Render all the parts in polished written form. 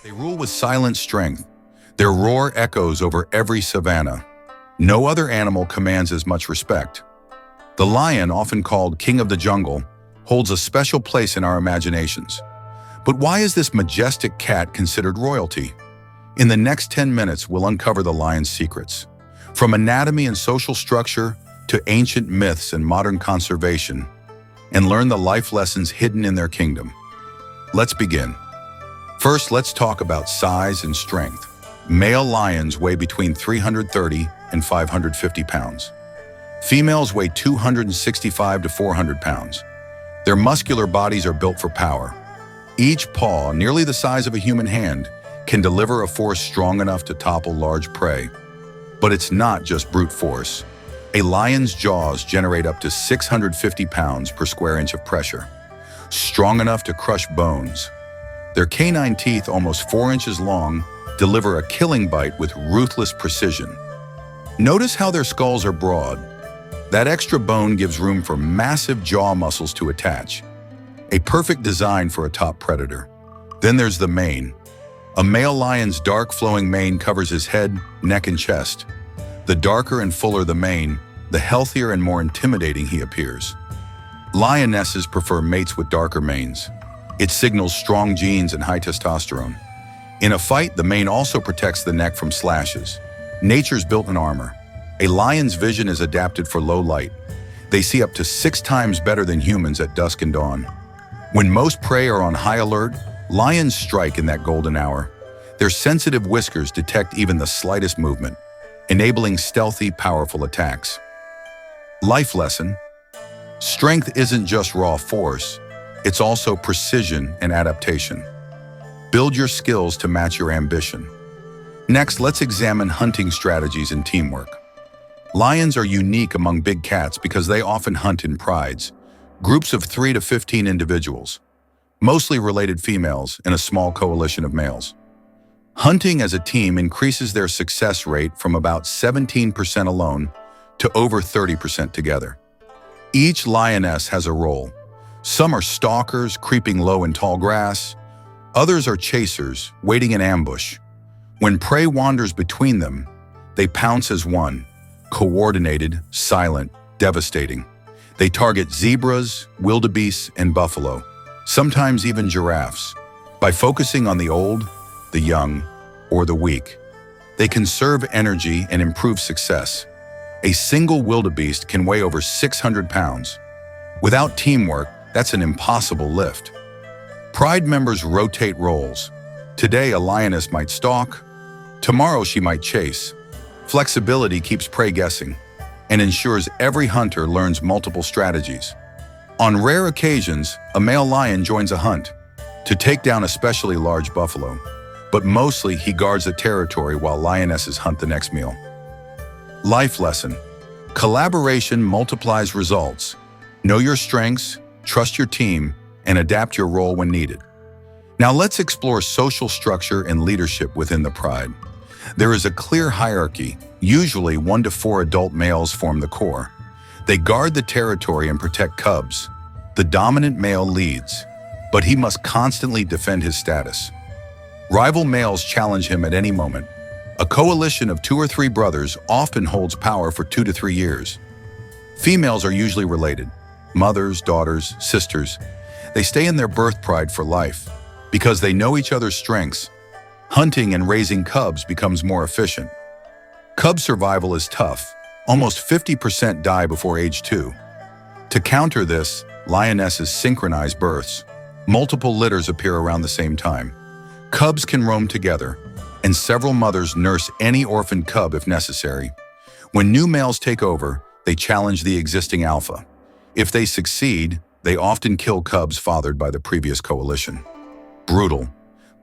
They rule with silent strength. Their roar echoes over every savanna. No other animal commands as much respect. The lion, often called king of the jungle, holds a special place in our imaginations. But why is this majestic cat considered royalty? In the next 10 minutes, we'll uncover the lion's secrets. From anatomy and social structure to ancient myths and modern conservation, and learn the life lessons hidden in their kingdom. Let's begin. First, let's talk about size and strength. Male lions weigh between 330 and 550 pounds. Females weigh 265 to 400 pounds. Their muscular bodies are built for power. Each paw, nearly the size of a human hand, can deliver a force strong enough to topple large prey. But it's not just brute force. A lion's jaws generate up to 650 pounds per square inch of pressure, strong enough to crush bones. Their canine teeth, almost 4 inches long, deliver a killing bite with ruthless precision. Notice how their skulls are broad. That extra bone gives room for massive jaw muscles to attach. A perfect design for a top predator. Then there's the mane. A male lion's dark flowing mane covers his head, neck, and chest. The darker and fuller the mane, the healthier and more intimidating he appears. Lionesses prefer mates with darker manes. It signals strong genes and high testosterone. In a fight, the mane also protects the neck from slashes. Nature's built-in armor. A lion's vision is adapted for low light. They see up to 6 times better than humans at dusk and dawn. When most prey are on high alert, lions strike in that golden hour. Their sensitive whiskers detect even the slightest movement, enabling stealthy, powerful attacks. Life lesson: strength isn't just raw force, it's also precision and adaptation. Build your skills to match your ambition. Next, let's examine hunting strategies and teamwork. Lions are unique among big cats because they often hunt in prides, groups of 3 to 15 individuals, mostly related females in a small coalition of males. Hunting as a team increases their success rate from about 17% alone to over 30% together. Each lioness has a role. Some are stalkers, creeping low in tall grass. Others are chasers, waiting in ambush. When prey wanders between them, they pounce as one, coordinated, silent, devastating. They target zebras, wildebeests, and buffalo, sometimes even giraffes. By focusing on the old, the young, or the weak, they conserve energy and improve success. A single wildebeest can weigh over 600 pounds. Without teamwork, that's an impossible lift. Pride members rotate roles. Today, a lioness might stalk. Tomorrow, she might chase. Flexibility keeps prey guessing and ensures every hunter learns multiple strategies. On rare occasions, a male lion joins a hunt to take down especially large buffalo, but mostly he guards the territory while lionesses hunt the next meal. Life lesson: collaboration multiplies results. Know your strengths, trust your team, and adapt your role when needed. Now let's explore social structure and leadership within the pride. There is a clear hierarchy. Usually 1 to 4 adult males form the core. They guard the territory and protect cubs. The dominant male leads, but he must constantly defend his status. Rival males challenge him at any moment. A coalition of 2 or 3 brothers often holds power for 2 to 3 years. Females are usually related: mothers, daughters, sisters. They stay in their birth pride for life because they know each other's strengths. Hunting and raising cubs becomes more efficient. Cub survival is tough. Almost 50% die before age 2. To counter this, lionesses synchronize births. Multiple litters appear around the same time. Cubs can roam together, and several mothers nurse any orphaned cub if necessary. When new males take over, they challenge the existing alpha. If they succeed, they often kill cubs fathered by the previous coalition. Brutal,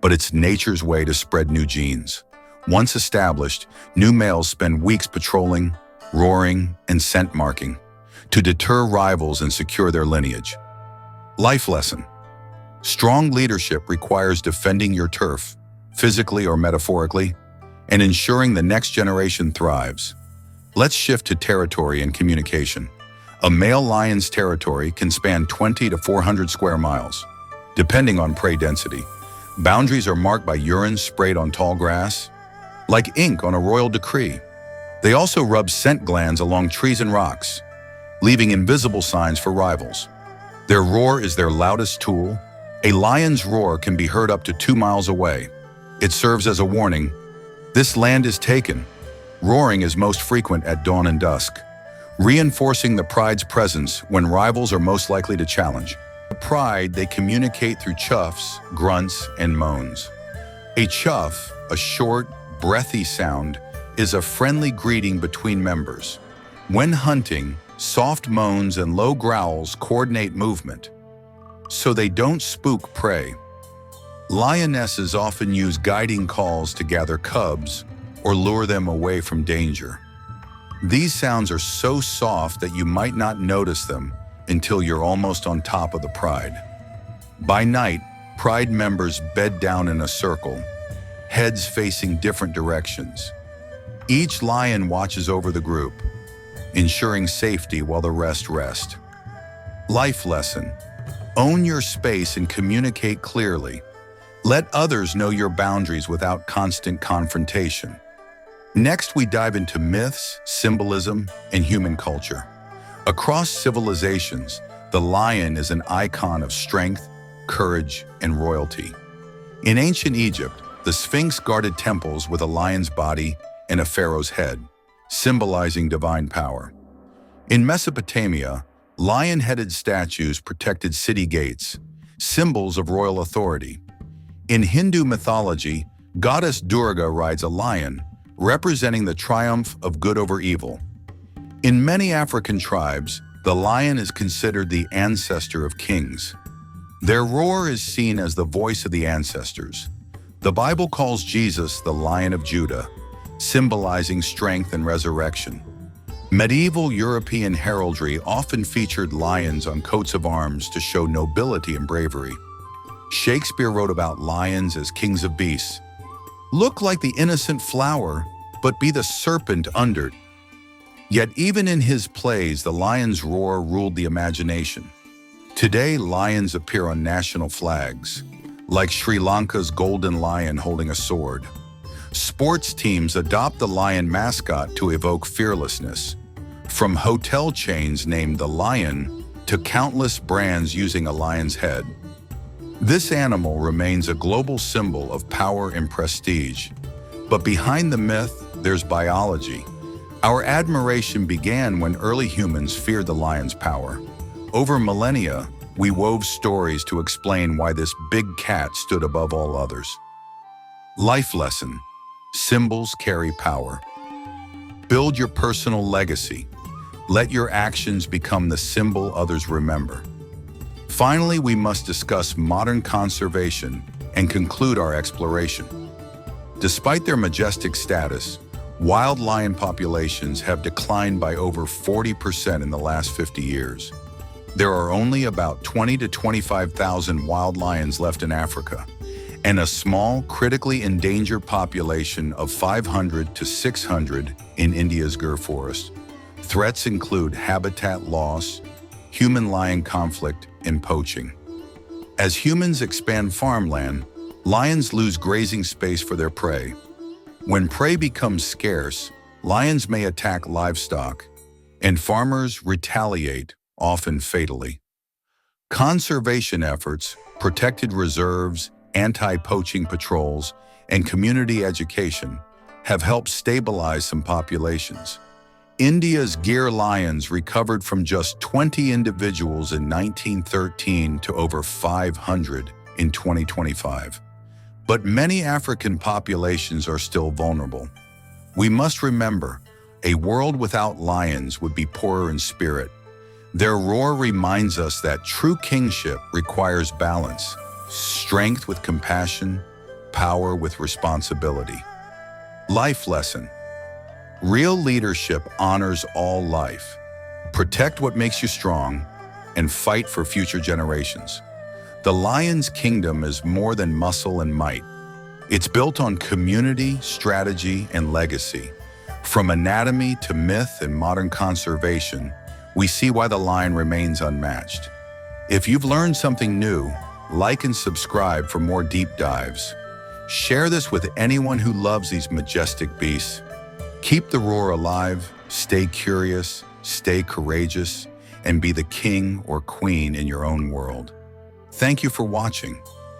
but it's nature's way to spread new genes. Once established, new males spend weeks patrolling, roaring, and scent marking to deter rivals and secure their lineage. Life lesson: strong leadership requires defending your turf, physically or metaphorically, and ensuring the next generation thrives. Let's shift to territory and communication. A male lion's territory can span 20 to 400 square miles, depending on prey density. Boundaries are marked by urine sprayed on tall grass, like ink on a royal decree. They also rub scent glands along trees and rocks, leaving invisible signs for rivals. Their roar is their loudest tool. A lion's roar can be heard up to 2 miles away. It serves as a warning. This land is taken. Roaring is most frequent at dawn and dusk, reinforcing the pride's presence when rivals are most likely to challenge. The pride, they communicate through chuffs, grunts, and moans. A chuff, a short, breathy sound, is a friendly greeting between members. When hunting, soft moans and low growls coordinate movement, so they don't spook prey. Lionesses often use guiding calls to gather cubs or lure them away from danger. These sounds are so soft that you might not notice them until you're almost on top of the pride. By night, pride members bed down in a circle, heads facing different directions. Each lion watches over the group, ensuring safety while the rest rest. Life lesson: own your space and communicate clearly. Let others know your boundaries without constant confrontation. Next, we dive into myths, symbolism, and human culture. Across civilizations, the lion is an icon of strength, courage, and royalty. In ancient Egypt, the Sphinx guarded temples with a lion's body and a pharaoh's head, symbolizing divine power. In Mesopotamia, lion-headed statues protected city gates, symbols of royal authority. In Hindu mythology, goddess Durga rides a lion, representing the triumph of good over evil. In many African tribes, the lion is considered the ancestor of kings. Their roar is seen as the voice of the ancestors. The Bible calls Jesus the Lion of Judah, symbolizing strength and resurrection. Medieval European heraldry often featured lions on coats of arms to show nobility and bravery. Shakespeare wrote about lions as kings of beasts. Look like the innocent flower, but be the serpent under. Yet even in his plays, the lion's roar ruled the imagination. Today, lions appear on national flags, like Sri Lanka's golden lion holding a sword. Sports teams adopt the lion mascot to evoke fearlessness, from hotel chains named the Lion to countless brands using a lion's head. This animal remains a global symbol of power and prestige. But behind the myth, there's biology. Our admiration began when early humans feared the lion's power. Over millennia, we wove stories to explain why this big cat stood above all others. Life lesson: symbols carry power. Build your personal legacy. Let your actions become the symbol others remember. Finally, we must discuss modern conservation and conclude our exploration. Despite their majestic status, wild lion populations have declined by over 40% in the last 50 years. There are only about 20 to 25,000 wild lions left in Africa, and a small, critically endangered population of 500 to 600 in India's Gir forest. Threats include habitat loss, human-lion conflict, and poaching. As humans expand farmland, lions lose grazing space for their prey. When prey becomes scarce, lions may attack livestock, and farmers retaliate, often fatally. Conservation efforts, protected reserves, anti-poaching patrols, and community education have helped stabilize some populations. India's Gir lions recovered from just 20 individuals in 1913 to over 500 in 2025. But many African populations are still vulnerable. We must remember, a world without lions would be poorer in spirit. Their roar reminds us that true kingship requires balance, strength with compassion, power with responsibility. Life lesson: real leadership honors all life. Protect what makes you strong and fight for future generations. The lion's kingdom is more than muscle and might. It's built on community, strategy, and legacy. From anatomy to myth and modern conservation, we see why the lion remains unmatched. If you've learned something new, Like and subscribe for more deep dives. Share this with anyone who loves these majestic beasts. Keep the roar alive, stay curious, stay courageous, and be the king or queen in your own world. Thank you for watching.